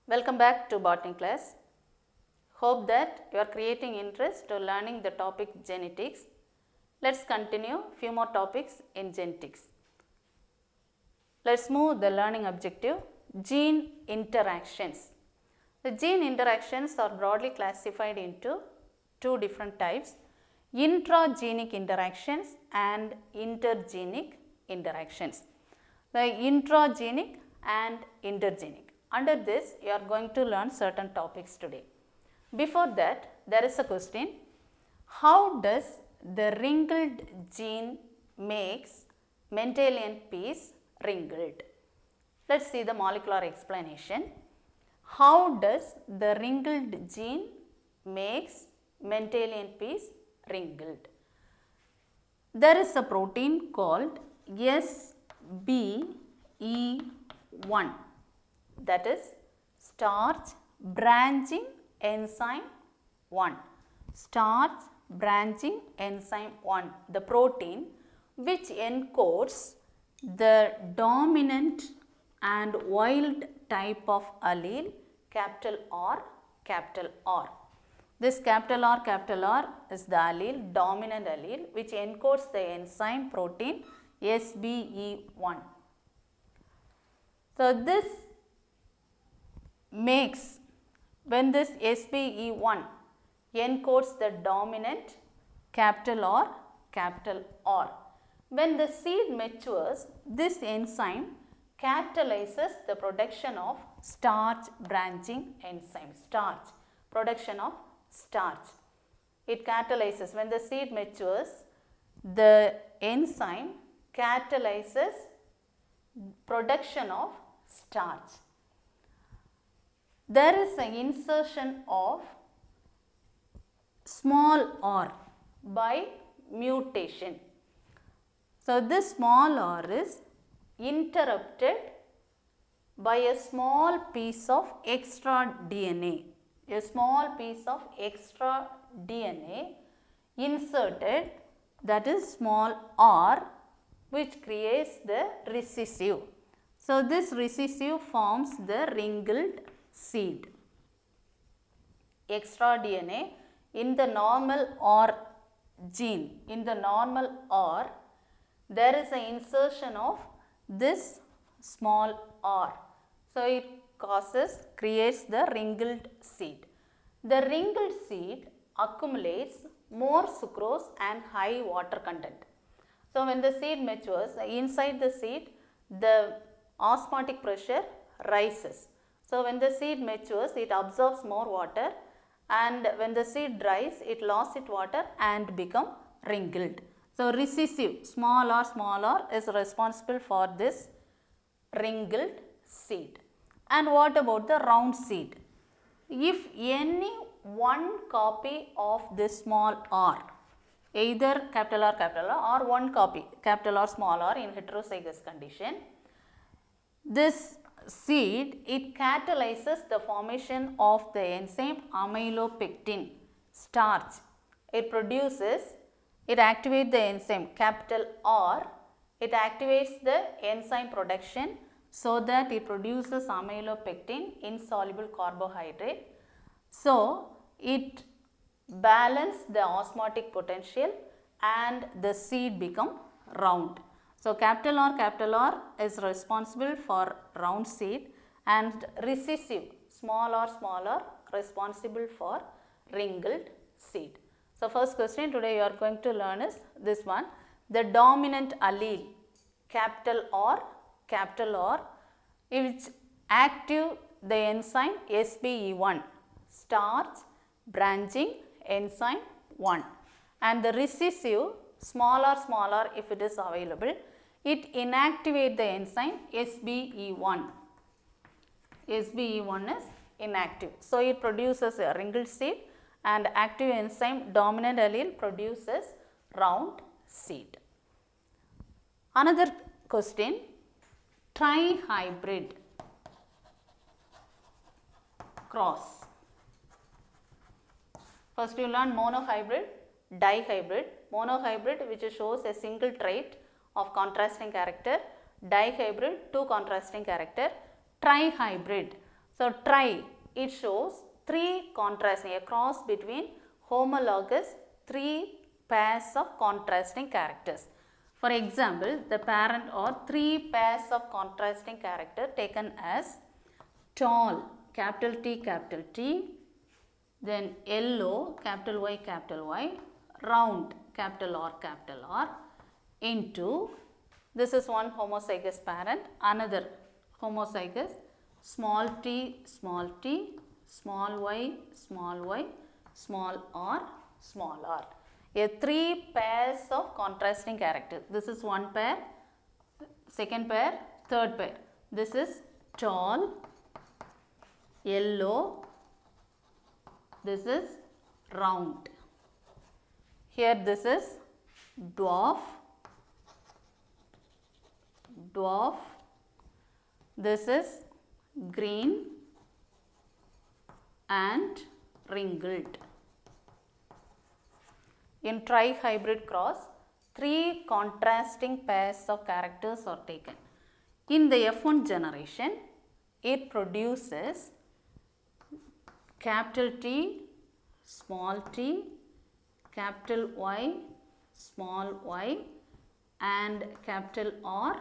Welcome back to botany class. Hope that you are creating interest to learning the topic genetics. Let's continue few more topics in genetics. Let's move the learning objective, gene interactions. The gene interactions are broadly classified into two different types, intragenic interactions and intergenic interactions. The intragenic and intergenic. Under this, you are going to learn certain topics today. Before that, there is a question, how does the wrinkled gene makes Mendelian piece wrinkled? Let's see the molecular explanation. How does the wrinkled gene makes Mendelian piece wrinkled? There is a protein called SBE1, that is starch branching enzyme 1. Starch branching enzyme 1, the protein which encodes the dominant and wild type of allele capital R, capital R. This capital R is the allele, dominant allele which encodes the enzyme protein SBE1. So, this makes, when this SBE1 encodes the dominant capital R, when the seed matures, this enzyme catalyzes the production of starch branching enzyme, production of starch. It catalyzes, when the seed matures, the enzyme catalyzes production of starch. There is an insertion of small r by mutation. So, this small r is interrupted by a small piece of extra DNA, inserted, that is small r, which creates the recessive. So, this recessive forms the wrinkled seed. Extra DNA in the normal R gene, there is an insertion of this small r. So, it creates the wrinkled seed. The wrinkled seed accumulates more sucrose and high water content. So, when the seed matures, inside the seed the osmotic pressure rises. So, when the seed matures, it absorbs more water, and when the seed dries, it loses its water and become wrinkled. So, recessive small r is responsible for this wrinkled seed. And what about the round seed? If any one copy of this small r, either capital R or one copy capital R small r in heterozygous condition, this seed, it catalyzes the formation of the enzyme amylopectin, starch. It activates the enzyme capital R, it activates the enzyme production so that it produces amylopectin, insoluble carbohydrate. So, it balances the osmotic potential and the seed become round. So, capital R is responsible for round seed, and recessive small r responsible for wrinkled seed. So, first question today you are going to learn is this one, the dominant allele capital R, which active the enzyme SBE1, starch branching enzyme 1, and the recessive small r if it is available, it inactivate the enzyme SBE1. SBE1 is inactive. So, it produces a wrinkled seed, and active enzyme dominant allele produces round seed. Another question, trihybrid cross. First you learn monohybrid, dihybrid. Monohybrid which shows a single trait of contrasting character, dihybrid two contrasting character, trihybrid. So, tri, it shows 3 contrasting, a cross between homologous 3 pairs of contrasting characters. For example, the parent or 3 pairs of contrasting character taken as tall, capital T, then yellow, capital Y, round, capital R, into, this is one homozygous parent, another homozygous, small t, small y, small r. A 3 pairs of contrasting characters. This is one pair, second pair, third pair. This is tall, yellow, this is round. Here this is dwarf, this is green and wrinkled. In tri-hybrid cross, 3 contrasting pairs of characters are taken. In the F1 generation, it produces capital T, small t, capital Y, small y, and capital R,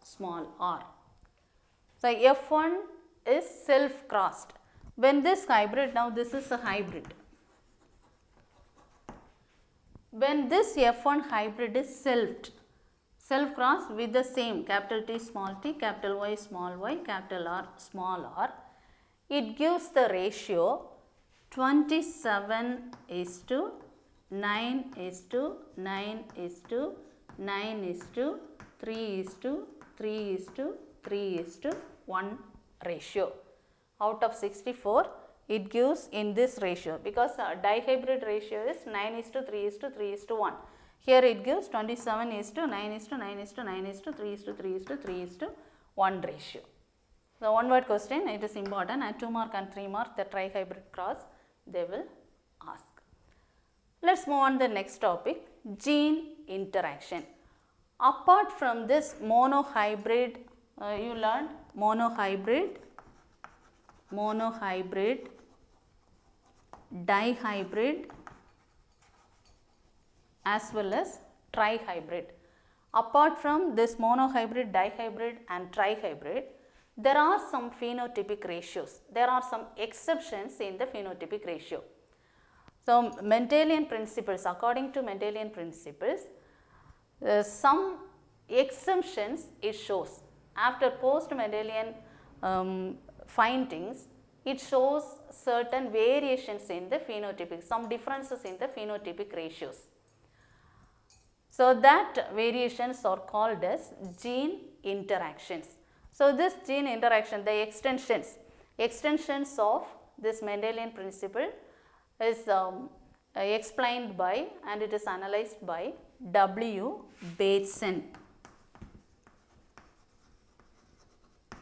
small r. So, F1 is self-crossed. When this hybrid, now this is a hybrid. When this F1 hybrid is self-crossed with the same capital T, capital Y, capital R, small r, it gives the ratio 27:9:9:3:3:1 ratio. Out of 64, it gives in this ratio, because dihybrid ratio is 9:3:3:1. Here it gives 27:9:9:3:3:1 ratio. So, one word question, it is important, and 2 mark and 3 mark, the tri-hybrid cross they will ask. Let us move on to the next topic, gene interaction. Apart from this monohybrid, you learned monohybrid, dihybrid as well as trihybrid. Apart from this monohybrid, dihybrid and trihybrid, there are some phenotypic ratios. There are some exceptions in the phenotypic ratio. So, Mendelian principles, according to Mendelian principles, some exemptions it shows. After post-Mendelian findings, it shows certain variations in the phenotypic, some differences in the phenotypic ratios. So, that variations are called as gene interactions. So, this gene interaction, the extensions of this Mendelian principle is explained by, and it is analyzed by W. Bateson.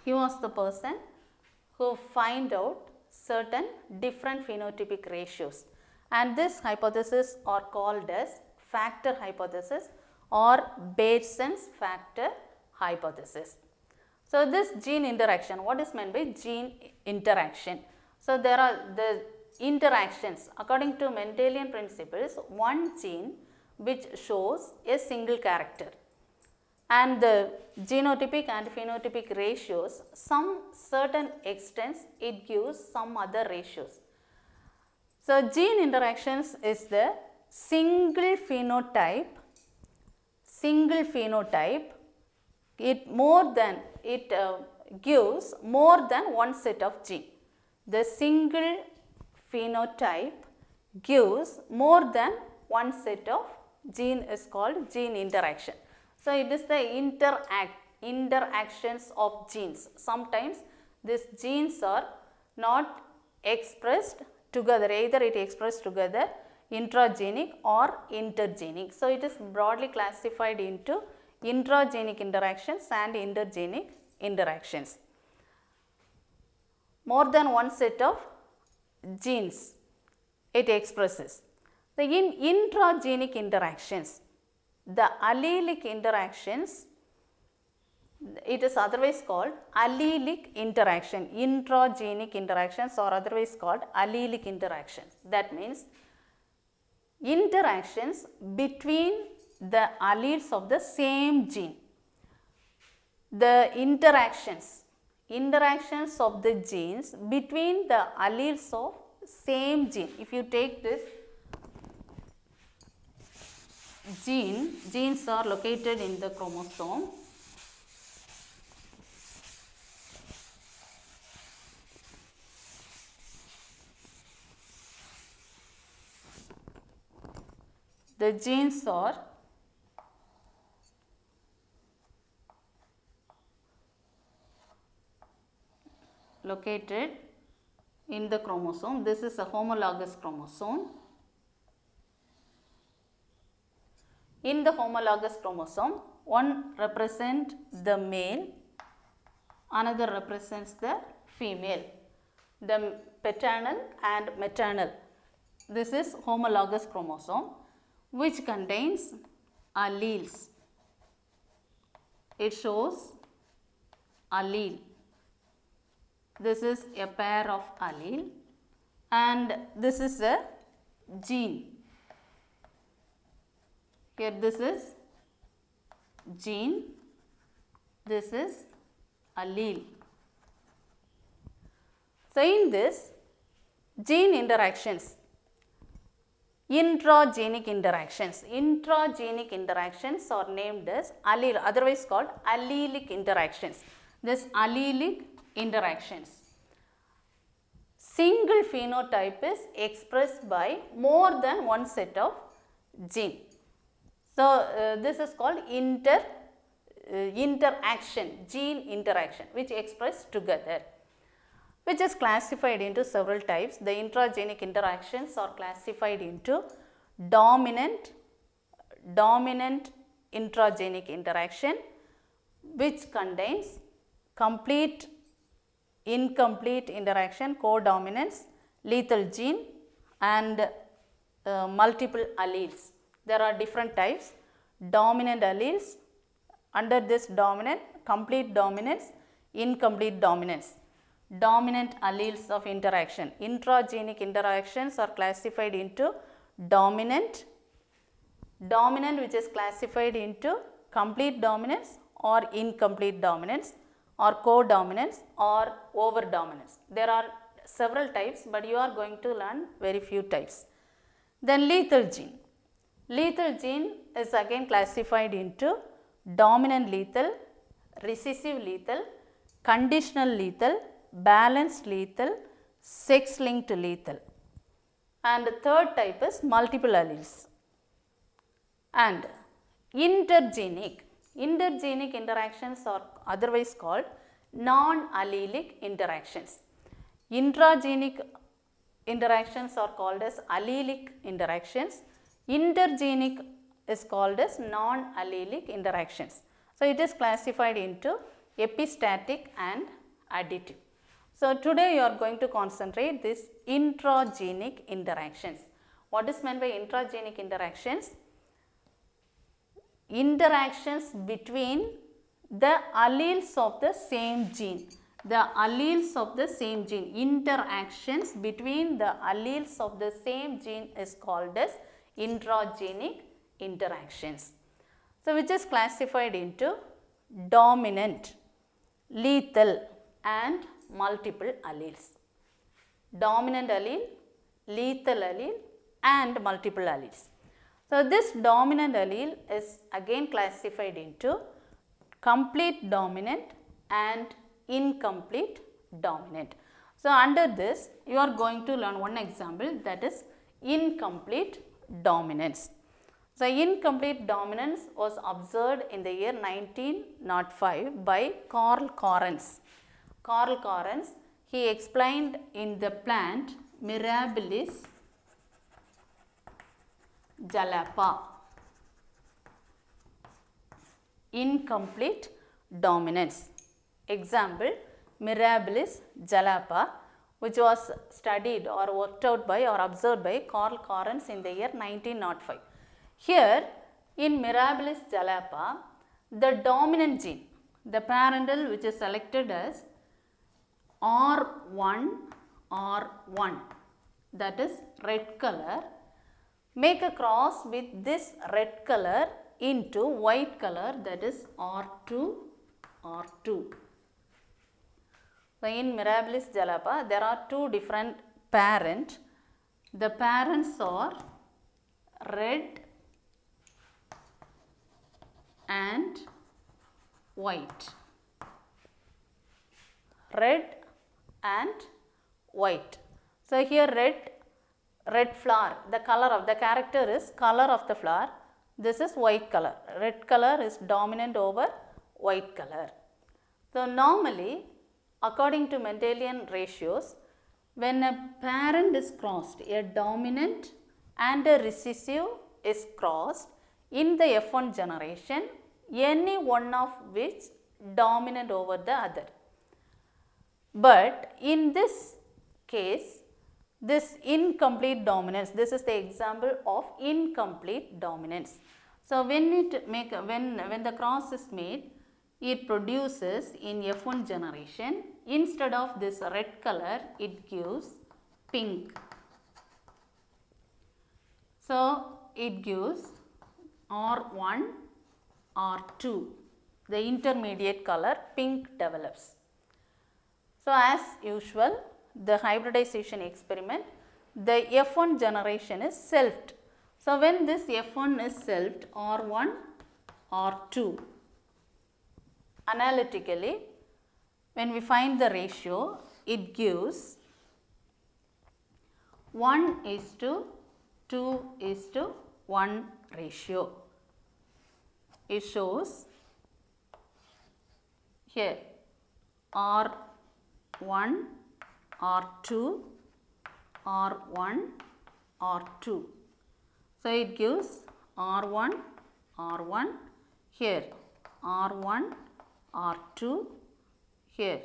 He was the person who find out certain different phenotypic ratios, and this hypothesis are called as factor hypothesis or Bateson's factor hypothesis. So, this gene interaction, what is meant by gene interaction? So, there are the interactions according to Mendelian principles, one gene which shows a single character, and the genotypic and phenotypic ratios, some certain extents it gives some other ratios. So, gene interactions is the single phenotype, it gives more than one set of gene. The single phenotype gives more than one set of gene is called gene interaction. So, it is the interactions of genes. Sometimes these genes are not expressed together, either it expressed together intragenic or intergenic. So, it is broadly classified into intragenic interactions and intergenic interactions. More than one set of genes it expresses. So, in intragenic interactions, the allelic interactions It is otherwise called allelic interaction. Intragenic interactions are otherwise called allelic interactions. That means interactions between the alleles of the same gene. The interactions of the genes between the alleles of same gene. If you take this genes are located in the chromosome. The genes are located in the chromosome. This is a homologous chromosome. In the homologous chromosome, one represents the male, another represents the female, the paternal and maternal. This is homologous chromosome which contains alleles. It shows allele. This is a pair of allele and this is a gene. Here this is gene, this is allele. So, in this gene interactions, intragenic interactions are named as allele, otherwise called allelic interactions. This allelic interactions. Single phenotype is expressed by more than one set of gene. So, this is called interaction, gene interaction which express together, which is classified into several types. The intragenic interactions are classified into dominant intragenic interaction which contains complete, incomplete interaction, codominance, lethal gene and multiple alleles. There are different types. Dominant alleles, under this dominant, complete dominance, incomplete dominance. Dominant alleles of interaction. Intragenic interactions are classified into dominant which is classified into complete dominance or incomplete dominance or codominance or overdominance. There are several types, but you are going to learn very few types. Then lethal gene. Lethal gene is again classified into dominant lethal, recessive lethal, conditional lethal, balanced lethal, sex linked lethal, and the third type is multiple alleles. And intergenic interactions are otherwise called non-allelic interactions. Intragenic interactions are called as allelic interactions. Intergenic is called as non-allelic interactions. So, it is classified into epistatic and additive. So, today you are going to concentrate this intragenic interactions. What is meant by intragenic interactions? Interactions between the alleles of the same gene. The alleles of the same gene. Interactions between the alleles of the same gene is called as intragenic interactions. So, which is classified into dominant, lethal and multiple alleles. Dominant allele, lethal allele and multiple alleles. So, this dominant allele is again classified into complete dominant and incomplete dominant. So, under this you are going to learn one example, that is incomplete dominance. So, incomplete dominance was observed in the year 1905 by Karl Karens. Karl Karens, he explained in the plant Mirabilis jalapa, incomplete dominance. Example, Mirabilis jalapa, which was studied or worked out by or observed by Karl Karens in the year 1905. Here in Mirabilis jalapa, the dominant gene, the parental which is selected as R1, R1, that is red color, make a cross with this red color into white color, that is R2, R2. So, in Mirabilis jalapa, there are two different parents. The parents are red and white. Red and white. So, here red flower, the color of the character is color of the flower. This is white color. Red color is dominant over white color. So, normally according to Mendelian ratios, when a parent is crossed, a dominant and a recessive is crossed in the F1 generation, any one of which dominant over the other. But in this case, this incomplete dominance, this is the example of incomplete dominance. So, when the cross is made, it produces in F1 generation, instead of this red color, it gives pink. So, it gives R1, R2, the intermediate color pink develops. So, as usual, the hybridization experiment, the F1 generation is selfed. So, when this F1 is selfed, R1, R2, analytically, when we find the ratio, it gives 1:2:1 ratio. It shows here R1, R2, R1, R2. So, it gives R1, R1, here R1, R2, here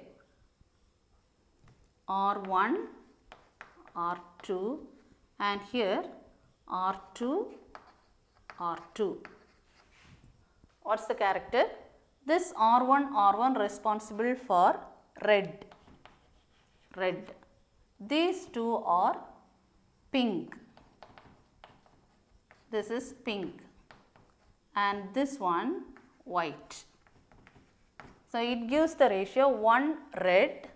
R1, R2, and here R2, R2. What's the character? This R1, R1 responsible for red. These two are pink. This is pink and this one white. So, it gives the ratio 1 red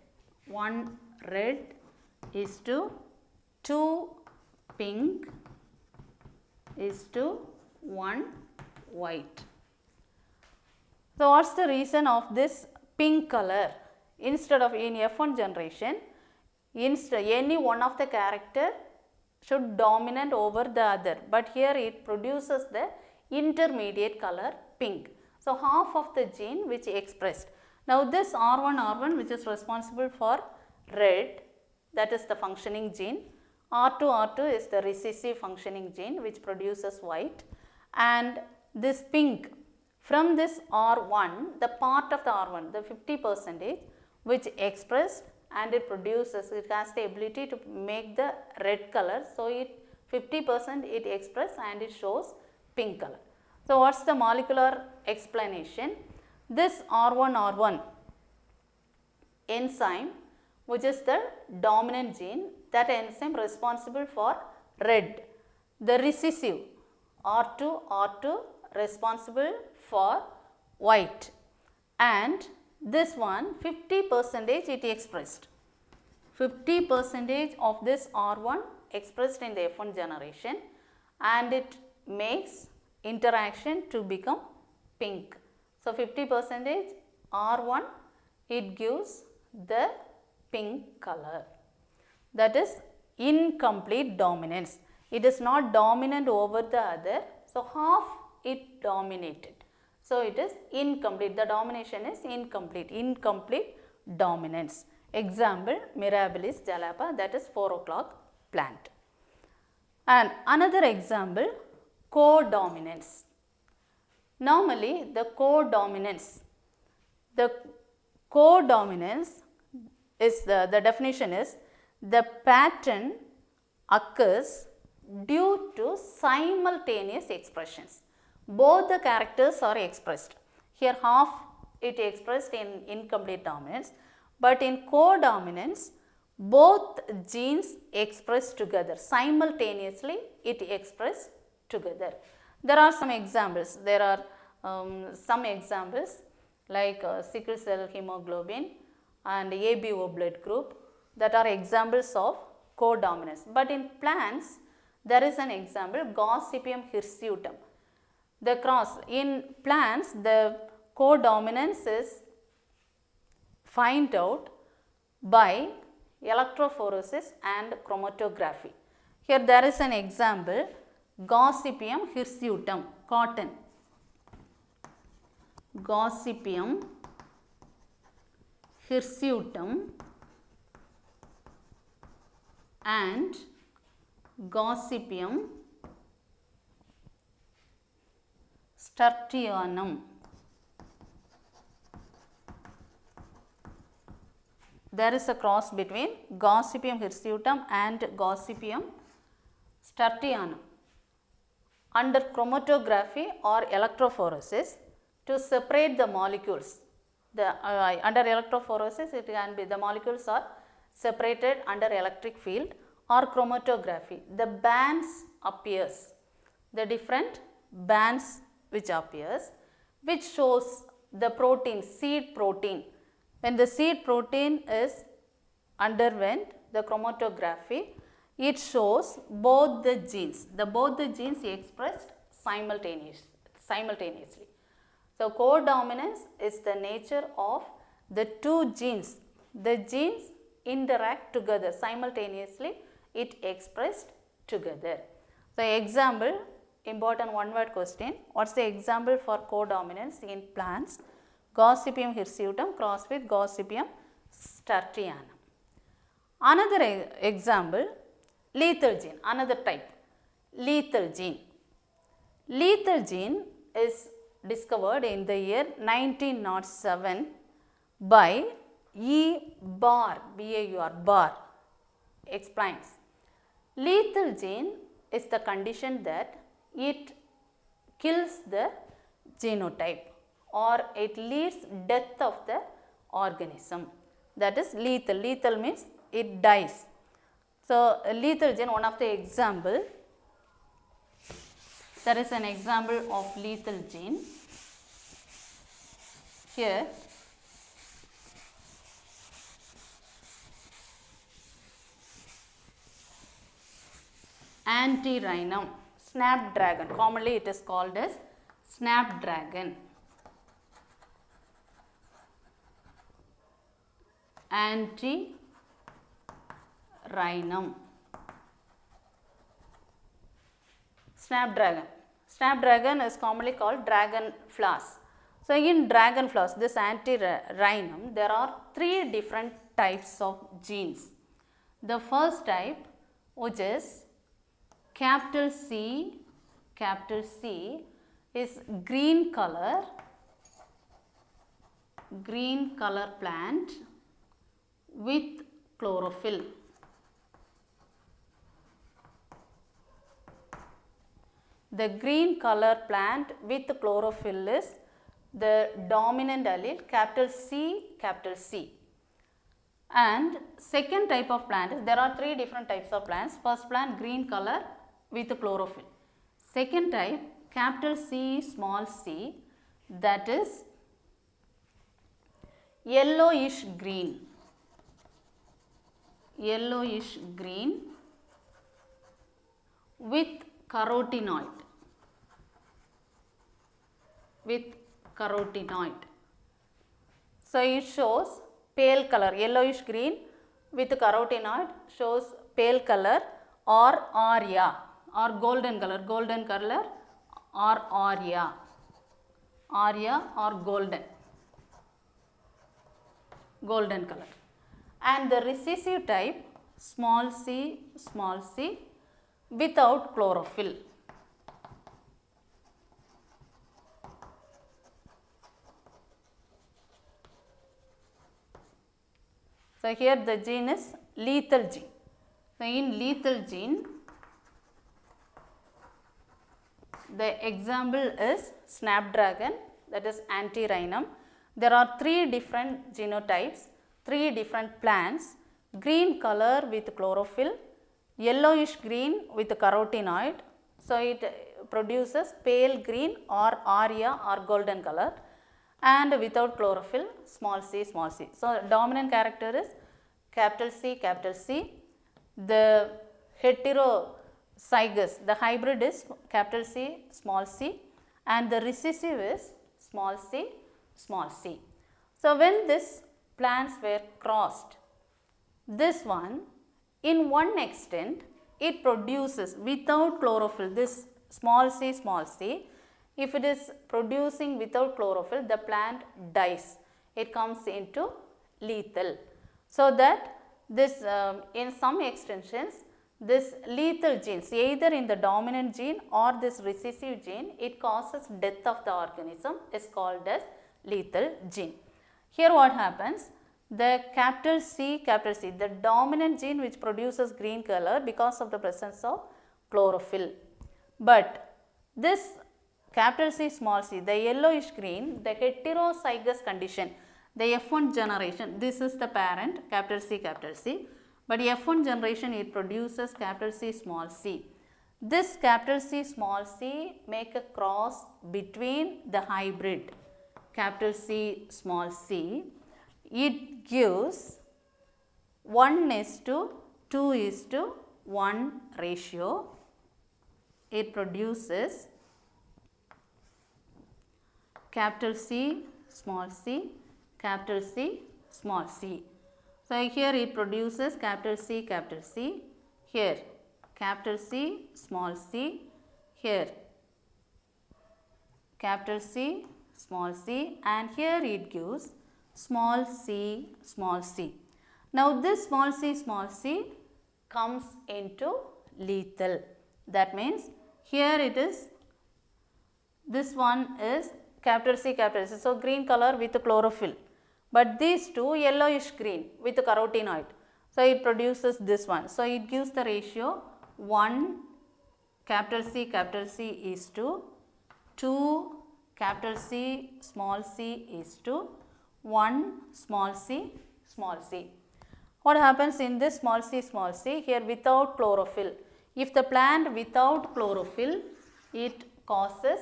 is to 2 pink is to 1 white. So, what is the reason of this pink color? Instead of in F1 generation, any one of the character should dominant over the other, but here it produces the intermediate color pink. So, half of the gene which expressed. Now, this R1 which is responsible for red, that is the functioning gene. R2 is the recessive functioning gene which produces white, and this pink, from this R1, the part of the R1, the 50% which expressed and it produces, it has the ability to make the red color. So, it 50% it express and it shows pink color. So, what is the molecular explanation? This R1 enzyme, which is the dominant gene, that enzyme responsible for red. The recessive R2 responsible for white, and this one 50% it expressed. 50% of this R1 expressed in the F1 generation, and it makes interaction to become pink. So, 50% R1 it gives the pink color, that is incomplete dominance. It is not dominant over the other. So, half it dominated. So, it is incomplete, the domination is incomplete dominance. Example, Mirabilis jalapa, that is 4 o'clock plant. And another example, codominance. Normally, the codominance is the definition is the pattern occurs due to simultaneous expressions. Both the characters are expressed. Here half it expressed in incomplete dominance, but in codominance both genes expressed together, simultaneously it expressed together. There are some examples, some examples like sickle cell hemoglobin and ABO blood group, that are examples of codominance. But in plants there is an example, Gossypium hirsutum. The cross in plants, the codominance is find out by electrophoresis and chromatography. Here there is an example, Gossypium hirsutum, cotton. Gossypium hirsutum and Gossypium sturtionum. There is a cross between Gossypium hirsutum and Gossypium sturtionum. Under chromatography or electrophoresis, to separate the molecules, under electrophoresis it can be the molecules are separated under electric field, or chromatography the bands appears, the different bands which appears, which shows the protein, seed protein. When the seed protein is underwent the chromatography, it shows both the genes, both the genes expressed simultaneously. So codominance is the nature of the two genes. The genes interact together simultaneously, it expressed together. So example, important one word question, what's the example for codominance in plants? Gossypium hirsutum crossed with Gossypium sturtionum. Another example, lethal gene, another type, lethal gene. Lethal gene is discovered in the year 1907 by E. Barr, B-A-U-R, Barr, explains. Lethal gene is the condition that it kills the genotype or it leads death of the organism. That is lethal. Lethal means it dies. So, lethal gene, one of the example, there is an example of lethal gene. Here, antirrhinum, snapdragon, commonly it is called as snapdragon. Antirrhinum. Snapdragon. Snapdragon is commonly called dragon flask. So, in dragon flask, this antirrhinum, there are three different types of genes. The first type, which is capital C is green color plant with chlorophyll. The green color plant with chlorophyll is the dominant allele, capital C. And second type of plant is, there are three different types of plants. First plant, green color with chlorophyll. Second type, capital C, small c, that is yellowish green with carotenoid. So, it shows pale color, yellowish green with carotenoid shows pale color or aria or golden color or aria or golden color. And the recessive type, small c without chlorophyll. So, here the gene is lethal gene. So, in lethal gene, the example is snapdragon, that is antirrhinum. there are 3 different genotypes, 3 different plants, green color with chlorophyll, yellowish green with carotenoid. So, it produces pale green or aria or golden color, and without chlorophyll, small c, small c. So, dominant character is capital C, capital C. The heterozygous, the hybrid is capital C, small c, and the recessive is small c, small c. So, when these plants were crossed, this one in one extent it produces without chlorophyll, this small c, if it is producing without chlorophyll, the plant dies, it comes into lethal. So, that this in some extensions, this lethal genes, either in the dominant gene or this recessive gene, it causes death of the organism, is called as lethal gene. Here what happens? The capital C, the dominant gene which produces green color because of the presence of chlorophyll. But this capital C, small c, the yellowish green, the heterozygous condition, the F1 generation, this is the parent capital C, but F1 generation it produces capital C, small c. This capital C, small c make a cross between the hybrid capital C, small c. It gives 1:2:1 ratio. It produces capital C, small c, capital C, small c. So, here it produces capital C, here capital C, small c, here capital C, small c, and here it gives small c, small c. Now, this small c comes into lethal. That means, here it is, this one is capital C. So, green color with chlorophyll, but these two yellowish green with carotenoid. So, it produces this one. So, it gives the ratio 1 capital C is to 2 capital C, small c is to 1 small c, small c. What happens in this small c, here without chlorophyll? If the plant without chlorophyll, it causes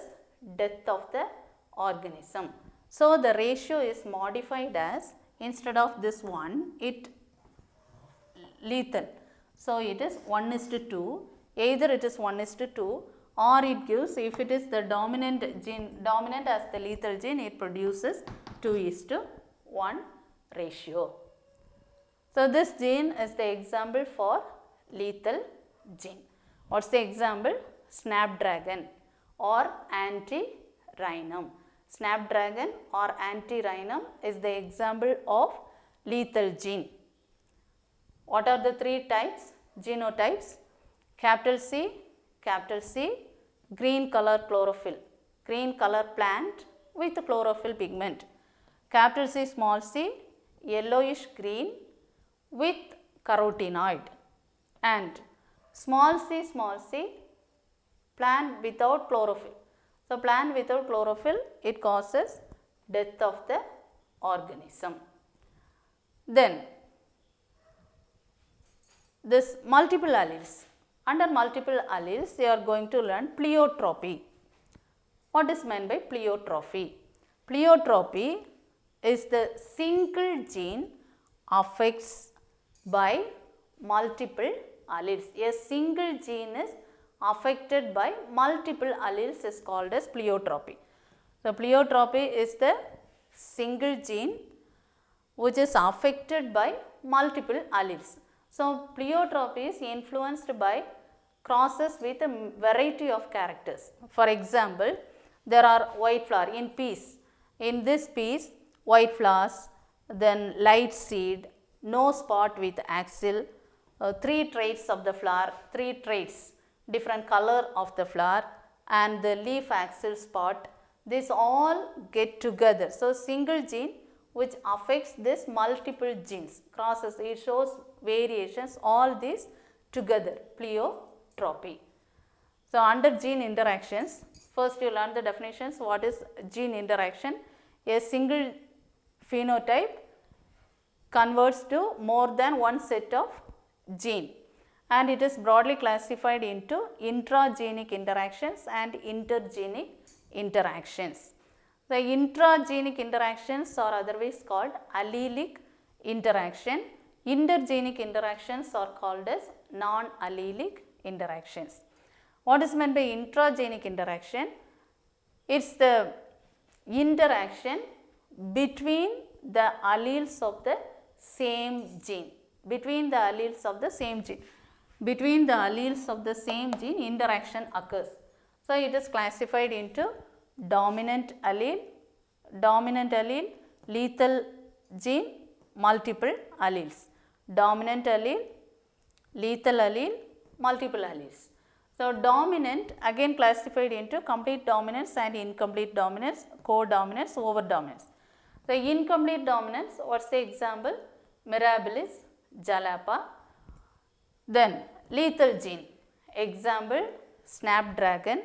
death of the organism. So, the ratio is modified as, instead of this 1, it lethal. So, it is 1:2, either it is 1:2 or it gives, if it is the dominant gene, dominant as the lethal gene, it produces 2:1 ratio. So, this gene is the example for lethal gene. What is the example? Snapdragon or antirrhinum. Snapdragon or antirrhinum is the example of lethal gene. What are the 3 types? Genotypes? Capital C, green color chlorophyll, green color plant with chlorophyll pigment. Capital C, small c, yellowish green with carotenoid, and small c, plant without chlorophyll. So, plant without chlorophyll, it causes death of the organism. Then, this multiple alleles. Under multiple alleles, you are going to learn pleiotropy. What is meant by pleiotropy? Pleiotropy is the single gene affects by multiple alleles. A single gene is affected by multiple alleles is called as pleiotropy. So, pleiotropy is the single gene which is affected by multiple alleles. So, pleiotropy is influenced by crosses with a variety of characters. For example, there are white flower in peas. In this peas, white flowers, then light seed, no spot with axil, 3 traits of the flower, 3 traits, different color of the flower, and the leaf axil spot. These all get together. So, single gene which affects this multiple genes, crosses, it shows variations, all these together, pleiotropy. So, under gene interactions, first you learn the definitions. What is gene interaction? A single phenotype converts to more than one set of gene, and it is broadly classified into intragenic interactions and intergenic interactions. The intragenic interactions are otherwise called allelic interaction. Intergenic interactions are called as non-allelic interactions. What is meant by intragenic interaction? It's the interaction between the alleles of the same gene. Between the alleles of the same gene. Between the alleles of the same gene, interaction occurs. So, it is classified into dominant allele, lethal gene, multiple alleles. Dominant allele, lethal allele, multiple alleles. So, dominant again classified into complete dominance and incomplete dominance, codominance, overdominance. The incomplete dominance, what is the example? Mirabilis, jalapa. Then lethal gene, example snapdragon,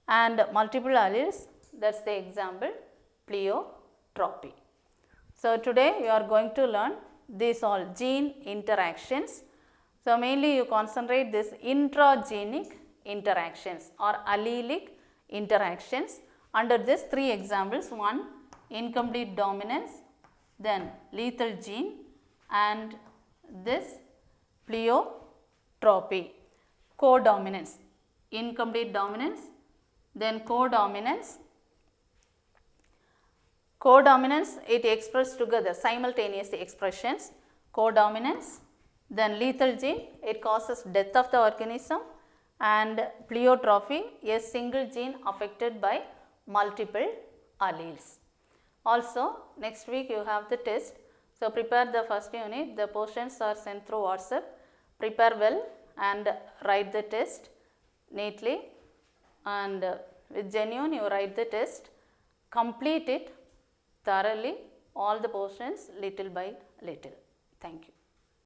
and multiple alleles, that is the example pleiotropy. So, today you are going to learn these all gene interactions. So, mainly you concentrate this intragenic interactions or allelic interactions. Under this 3 examples, one incomplete dominance, then lethal gene, and this pleiotropy, codominance, incomplete dominance, then codominance. Codominance, it expressed together simultaneous expressions, codominance, then lethal gene, it causes death of the organism, and pleiotropy, a single gene affected by multiple alleles. Also, next week you have the test. So, prepare the first unit, the portions are sent through WhatsApp. Prepare well and write the test neatly, and with genuine you write the test, complete it thoroughly, all the portions little by little. Thank you.